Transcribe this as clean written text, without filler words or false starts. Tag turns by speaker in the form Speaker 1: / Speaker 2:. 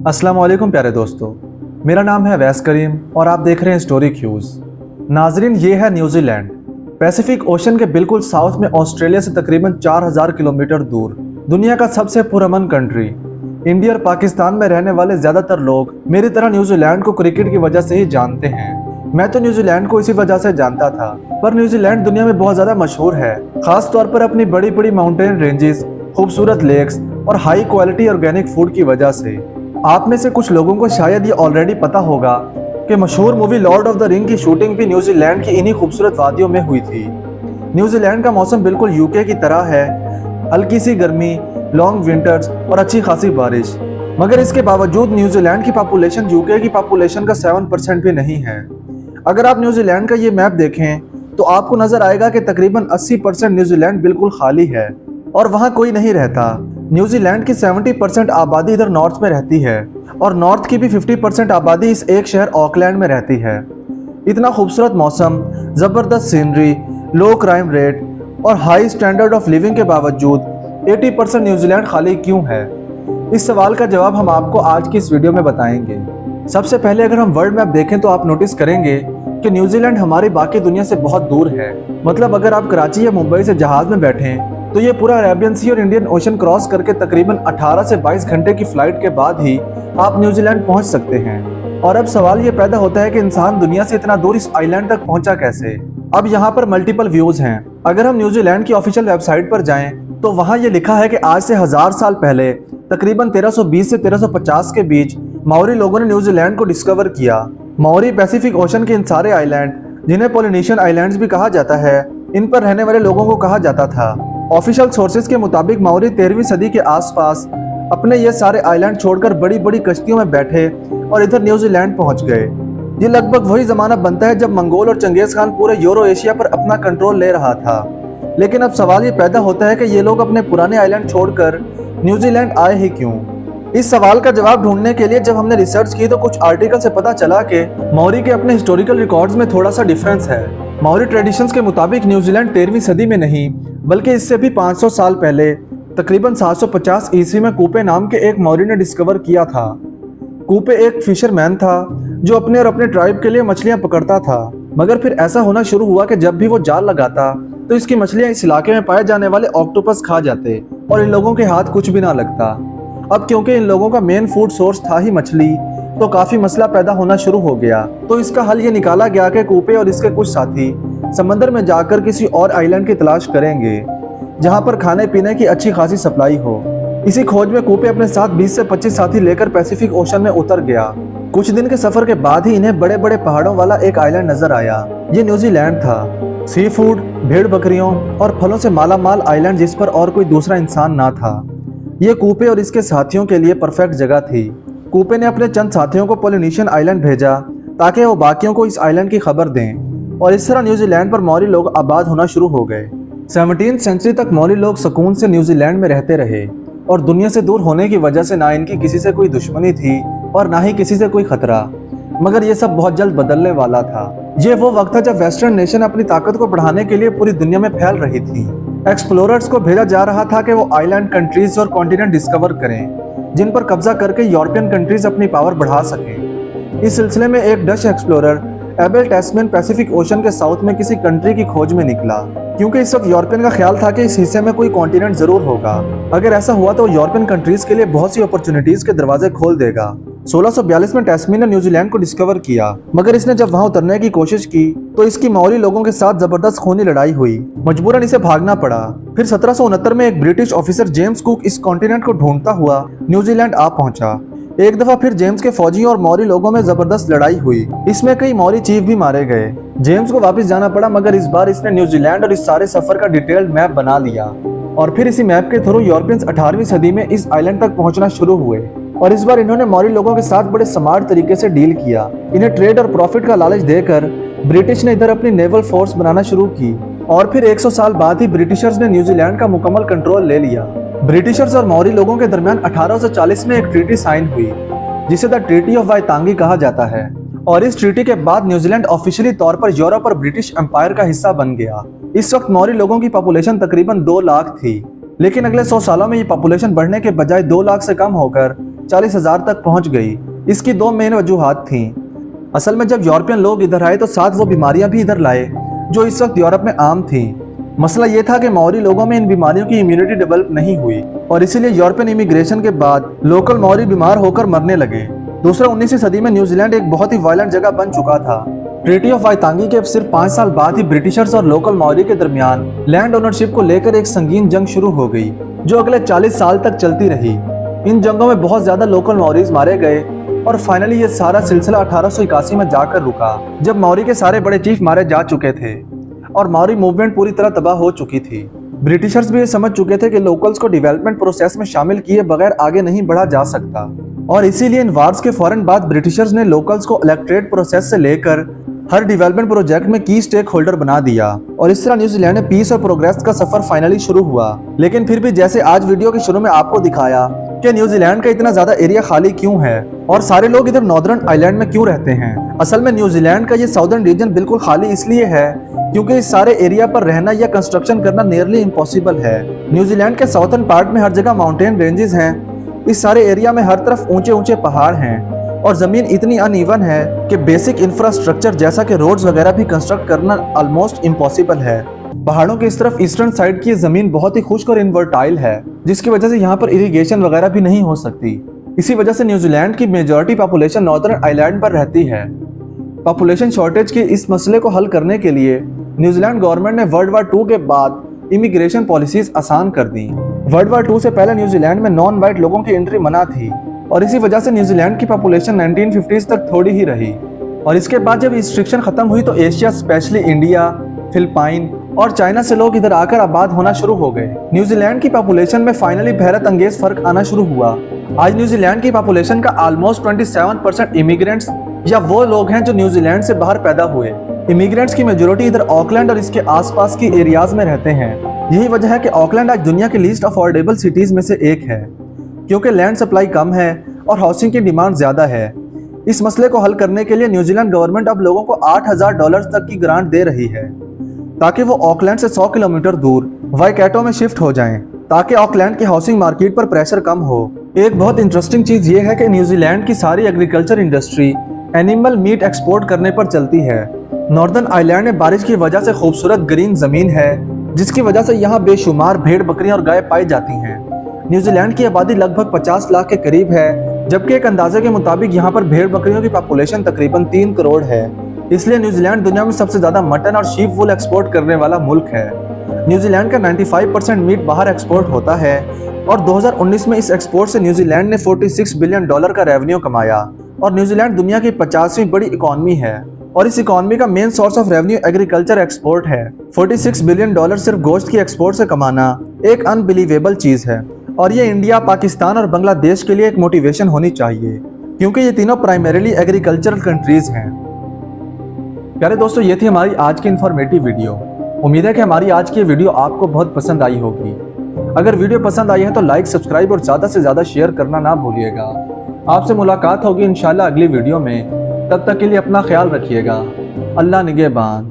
Speaker 1: अस्सलाम वालेकुम प्यारे दोस्तों, मेरा नाम है वैस करीम और आप देख रहे हैं स्टोरी क्यूज़। नाजरीन, ये है न्यूजीलैंड। पैसिफिक ओशन के बिल्कुल साउथ में ऑस्ट्रेलिया से तकरीबन 4000 किलोमीटर दूर, दुनिया का सबसे पुरअमन कंट्री। इंडिया और पाकिस्तान में रहने वाले ज़्यादातर लोग मेरी तरह न्यूजीलैंड को क्रिकेट की वजह से ही जानते हैं। मैं तो न्यूजीलैंड को इसी वजह से जानता था, पर न्यूजीलैंड दुनिया में बहुत ज़्यादा मशहूर है, खास तौर पर अपनी बड़ी बड़ी माउंटेन रेंजेस, खूबसूरत लेक्स और हाई क्वालिटी ऑर्गेनिक फूड की वजह से। आप में से कुछ लोगों को शायद ये ऑलरेडी पता होगा कि मशहूर movie Lord of the ring की शूटिंग भी न्यूजीलैंड की इन्हीं खूबसूरत वादियों में हुई थी। न्यूजीलैंड का मौसम बिल्कुल यूके की तरह है, हल्की सी गर्मी, लॉन्ग विंटर्स और अच्छी खासी बारिश। मगर इसके बावजूद न्यूजीलैंड की पॉपुलेशन यूके की पॉपुलेशन का 7% भी नहीं है। अगर आप न्यूजीलैंड का ये मैप देखें तो आपको नजर आएगा कि तकरीबन 80% न्यूजीलैंड बिल्कुल खाली है और वहाँ कोई नहीं रहता। न्यूजीलैंड की 70% आबादी इधर नॉर्थ में रहती है और नॉर्थ की भी 50% आबादी इस एक शहर ऑकलैंड में रहती है। इतना खूबसूरत मौसम, ज़बरदस्त सीनरी, लो क्राइम रेट और हाई स्टैंडर्ड ऑफ लिविंग के बावजूद 80% न्यूजीलैंड खाली क्यों है? इस सवाल का जवाब हम आपको आज की इस वीडियो में बताएंगे। सबसे पहले अगर हम वर्ल्ड मैप देखें तो आप नोटिस करेंगे कि न्यूजीलैंड हमारी बाकी दुनिया से बहुत दूर है। मतलब अगर आप कराची या मुंबई से जहाज में बैठें तो ये पूरा अरेबियन सी और इंडियन ओशन क्रॉस करके तकरीबन 18 से 22 घंटे की फ्लाइट के बाद ही आप न्यूजीलैंड पहुंच सकते हैं। और अब सवाल ये पैदा होता है कि इंसान दुनिया से इतना दूर इस आइलैंड तक पहुंचा कैसे? अब यहाँ पर मल्टीपल व्यूज हैं। अगर हम न्यूजीलैंड की ऑफिशियल वेबसाइट पर जाएं तो वहाँ ये लिखा है कि आज से 1000 साल पहले तकरीबन 1320 से 1350 के बीच माओरी लोगों ने न्यूजीलैंड को डिस्कवर किया। माओरी पैसिफिक ओशन के इन सारे आइलैंड, जिन्हें पोलिनेशियन आइलैंड्स भी कहा जाता है, इन पर रहने वाले लोगों को कहा जाता था। ऑफिशियल सोर्सेज के मुताबिक माओरी 13वीं सदी के आसपास अपने ये सारे आइलैंड छोड़कर बड़ी बड़ी कश्तियों में बैठे और इधर न्यूजीलैंड पहुंच गए। ये लगभग वही जमाना बनता है जब मंगोल और चंगेज खान पूरे यूरो एशिया पर अपना कंट्रोल ले रहा था। लेकिन अब सवाल ये पैदा होता है कि ये लोग अपने पुराने आइलैंड छोड़कर न्यूजीलैंड आए ही क्यों? इस सवाल का जवाब ढूंढने के लिए जब हमने रिसर्च की तो कुछ आर्टिकल से पता चला कि माओरी के अपने हिस्टोरिकल रिकॉर्ड्स में थोड़ा सा डिफरेंस है। माओरी ट्रेडिशंस के मुताबिक न्यूजीलैंड 13वीं सदी में नहीं बल्कि इससे भी 500 साल पहले तकरीबन 750 ईस्वी में कूपे नाम के एक माओरी ने डिस्कवर किया था। कूपे एक फिशरमैन था जो अपने और अपने ट्राइब के लिए मछलियां पकड़ता था। मगर फिर ऐसा होना शुरू हुआ कि जब भी वो जाल लगाता तो इसकी मछलियां इस इलाके में पाए जाने वाले ऑक्टोपस खा जाते और इन लोगों के हाथ कुछ भी ना लगता। अब क्योंकि इन लोगों का मेन फूड सोर्स था ही मछली, तो काफी मसला पैदा होना शुरू हो गया। तो इसका हल ये निकाला गया कि कूपे और इसके कुछ साथी समंदर में जाकर किसी और आइलैंड की तलाश करेंगे जहां पर खाने पीने की अच्छी खासी सप्लाई हो। इसी खोज में कूपे अपने साथ 20 से 25 साथी लेकर पैसिफिक ओशन में उतर गया। कुछ दिन के सफर के बाद ही इन्हें बड़े बड़े पहाड़ों वाला एक आइलैंड नजर आया। ये न्यूजीलैंड था। सी फूड, भेड़ बकरियों और फलों से माला माल आइलैंड जिस पर और कोई दूसरा इंसान ना था। ये कूपे और इसके साथियों के लिए परफेक्ट जगह थी। कूपे ने अपने चंद साथियों को पोलिनेशियन आइलैंड भेजा ताकि वो बाकियों को इस आइलैंड की खबर दें और इस तरह न्यूजीलैंड पर माओरी लोग आबाद होना शुरू हो गए। 17वीं सेंचुरी तक माओरी लोग सुकून से न्यूजीलैंड में रहते रहे और दुनिया से दूर होने की वजह से ना इनकी किसी से कोई दुश्मनी थी और ना ही किसी से कोई खतरा। मगर ये सब बहुत जल्द बदलने वाला था। ये वो वक्त था जब वेस्टर्न नेशन अपनी ताकत को बढ़ाने के लिए पूरी दुनिया में फैल रही थी। एक्सप्लोरर्स को भेजा जा रहा था कि वो आइलैंड कंट्रीज और कॉन्टिनेंट डिस्कवर करें जिन पर कब्जा करके यूरोपियन कंट्रीज अपनी पावर बढ़ा सकें। इस सिलसिले में एक Dutch explorer Abel Tasman Pacific Ocean के साउथ में किसी कंट्री की खोज में निकला, क्योंकि इस वक्त यूरोपियन का ख्याल था कि इस हिस्से में कोई कॉन्टिनेंट जरूर होगा। अगर ऐसा हुआ तो यूरोपियन कंट्रीज के लिए बहुत सी अपॉर्चुनिटीज के दरवाजे खोल देगा। 1642 में टैस्मैन ने न्यूजीलैंड को डिस्कवर किया, मगर इसने जब वहां उतरने की कोशिश की तो इसकी माओरी लोगों के साथ जबरदस्त खूनी लड़ाई हुई। मजबूरन इसे भागना पड़ा। फिर 1769 में एक ब्रिटिश ऑफिसर जेम्स कुक इस कॉन्टिनेंट को ढूंढता हुआ न्यूजीलैंड आ पहुंचा। एक दफा फिर जेम्स के फौजियों और माओरी लोगों में जबरदस्त लड़ाई हुई। इसमें कई माओरी चीफ भी मारे गए। जेम्स को वापस जाना पड़ा, मगर इस बार इसने न्यूजीलैंड और इस सारे सफर का डिटेल्ड मैप बना लिया और फिर इसी मैप के थ्रू यूरोपियंस 18वीं सदी में इस आइलैंड तक पहुंचना शुरू हुए। और इस बार इन्होंने माओरी लोगों के साथ बड़े स्मार्ट तरीके से डील किया। इन्हें ट्रेड और प्रॉफिट का लालच देकर ब्रिटिश ने इधर अपनी नेवल फोर्स बनाना शुरू की और फिर 100 साल बाद ही ब्रिटिशर्स ने न्यूजीलैंड का मुकम्मल कंट्रोल ले लिया। ब्रिटिशर्स और माओरी लोगों के दरमियान 1840 में एक ट्रीटी साइन हुई जिसे द ट्रीटी ऑफ वाइतांगी कहा जाता है। और इस ट्रीटी के बाद न्यूजीलैंड ऑफिशियली तौर पर यूरोप और ब्रिटिश एम्पायर का हिस्सा बन गया। इस वक्त माओरी लोगों की पॉपुलेशन तकरीबन 2 लाख थी, लेकिन अगले 100 सालों में ये पॉपुलेशन बढ़ने के बजाय 2 लाख से कम होकर 40,000 तक पहुंच गई। इसकी दो मेन वजूहात थी। असल में जब यूरोपियन लोग इधर आए तो साथ वो बीमारियां भी इधर लाए जो इस वक्त यूरोप में आम थी। मसला ये था कि मौरी लोगों में इन बीमारियों की इम्यूनिटी डेवलप नहीं हुई और इसीलिए यूरोपियन इमिग्रेशन के बाद लोकल मौरी बीमार होकर मरने लगे। दूसरा, 19वीं सदी में न्यूजीलैंड एक बहुत ही वायलेंट जगह बन चुका था। ट्रीटी ऑफ वाइतांगी के सिर्फ 5 साल बाद ही ब्रिटिशर्स और लोकल मौरी के दरमियान लैंड ओनरशिप को लेकर एक संगीन जंग शुरू हो गई जो अगले 40 साल तक चलती रही। इन जंगों में बहुत ज्यादा लोकल मौरीज मारे गए और फाइनली ये सारा सिलसिला 1881 में जाकर रुका जब मौरी के सारे बड़े चीफ मारे जा चुके थे और मौरी मूवमेंट पूरी तरह तबाह हो चुकी थी। ब्रिटिशर्स भी ये समझ चुके थे कि लोकल्स को डेवलपमेंट प्रोसेस में शामिल किए बगैर आगे नहीं बढ़ा जा सकता और इसीलिए इन वार्स के फौरन बाद ब्रिटिशर्स ने लोकल्स को इलेक्ट्रेट प्रोसेस से लेकर हर डेवलपमेंट प्रोजेक्ट में की स्टेक होल्डर बना दिया और इस तरह न्यूजीलैंड में पीस और प्रोग्रेस का सफर फाइनली शुरू हुआ। लेकिन फिर भी जैसे आज वीडियो के शुरू में आपको दिखाया कि न्यूजीलैंड का इतना ज्यादा एरिया खाली क्यों है और सारे लोग इधर नॉर्दर्न आइलैंड में क्यों रहते हैं। असल में न्यूजीलैंड का ये साउदर्न रीजन बिल्कुल खाली इसलिए है क्योंकि इस सारे एरिया पर रहना या कंस्ट्रक्शन करना नियरली इम्पॉसिबल है। न्यूजीलैंड के साउथर्न पार्ट में हर जगह माउंटेन रेंजेस हैं। इस सारे एरिया में हर तरफ ऊंचे ऊंचे पहाड़ हैं और जमीन इतनी अनइवन है कि बेसिक इंफ्रास्ट्रक्चर जैसा कि रोड्स वगैरह भी कंस्ट्रक्ट करना ऑलमोस्ट इम्पॉसिबल है। पहाड़ों की इस तरफ ईस्टर्न साइड की जमीन बहुत ही खुश्क और इनवर्टाइल है जिसकी वजह से यहाँ पर इरिगेशन वगैरह भी नहीं हो सकती। इसी वजह से न्यूजीलैंड की मेजॉरिटी पॉपुलेशन नॉर्दर्न आइलैंड पर रहती है। पॉपुलेशन शॉर्टेज के इस मसले को हल करने के लिए न्यूजीलैंड गवर्नमेंट ने वर्ल्ड वार 2 के बाद इमिग्रेशन पॉलिसीज आसान कर दी। वर्ल्ड वार 2 से पहले न्यूजीलैंड में नॉन वाइट लोगों की एंट्री मना थी और इसी वजह से न्यूजीलैंड की पॉपुलेशन 1950s तक थोड़ी ही रही और इसके बाद जब रिस्ट्रिक्शन खत्म हुई तो एशिया स्पेशली इंडिया, फिलिपाइन और चाइना से लोग इधर आकर आबाद होना शुरू हो गए। न्यूजीलैंड की पॉपुलेशन में फाइनली हैरत अंगेज फर्क आना शुरू हुआ। आज न्यूजीलैंड की पॉपुलेशन का ऑलमोस्ट 27% इमिग्रेंट्स या वो लोग हैं जो न्यूजीलैंड से बाहर पैदा हुए। इमिग्रेंट्स की मेजोरिटी इधर ऑकलैंड और इसके आसपास की एरियाज में रहते हैं। यही वजह है कि ऑकलैंड आज दुनिया की लीस्ट अफोर्डेबल सिटीज में से एक है क्योंकि लैंड सप्लाई कम है और हाउसिंग की डिमांड ज्यादा है। इस मसले को हल करने के लिए न्यूजीलैंड गवर्नमेंट अब लोगों को $8,000 तक की ग्रांट दे रही है ताकि वो ऑकलैंड से 100 किलोमीटर दूर वाइकाटो में शिफ्ट हो जाएं ताकि ऑकलैंड की हाउसिंग मार्केट पर प्रेशर कम हो। एक बहुत इंटरेस्टिंग चीज ये है कि न्यूजीलैंड की सारी agriculture industry animal meet export करने पर चलती है। नॉर्दर्न आइलैंड में बारिश की वजह से खूबसूरत ग्रीन जमीन है जिसकी वजह से यहाँ बेशुमार भेड़, बकरियां और गाय पाई जाती हैं। न्यूजीलैंड की आबादी लगभग 50 लाख के करीब है जबकि एक अंदाजे के मुताबिक यहाँ पर भेड़ बकरियों की पॉपुलेशन तकरीबन 3 करोड़ है। इसलिए न्यूजीलैंड दुनिया में सबसे ज्यादा मटन और शीप वूल एक्सपोर्ट करने वाला मुल्क है। न्यूजीलैंड का 95% मीट बाहर एक्सपोर्ट होता है और 2019 में इस एक्सपोर्ट से न्यूजीलैंड ने $46 बिलियन का रेवेन्यू कमाया और न्यूजीलैंड दुनिया की 50वीं बड़ी इकॉनमी है और इस इकॉनमी का main source of revenue agriculture export है। $46 बिलियन सिर्फ गोश्त की एक्सपोर्ट से कमाना एक अनबिलीवेबल चीज है और ये इंडिया, पाकिस्तान और बांग्लादेश के लिए एक मोटिवेशन होनी चाहिए क्योंकि ये तीनों प्राइमरीली एग्रीकल्चरल कंट्रीज हैं। प्यारे दोस्तों, ये थी हमारी आज की इंफॉर्मेटिव वीडियो। उम्मीद है कि हमारी आज की वीडियो आपको बहुत पसंद आई होगी। अगर वीडियो पसंद आई है तो लाइक, सब्सक्राइब और ज़्यादा से ज़्यादा शेयर करना ना भूलिएगा। आपसे मुलाकात होगी इंशाल्लाह अगली वीडियो में। तब तक के लिए अपना ख्याल रखिएगा। अल्लाह निगहबान।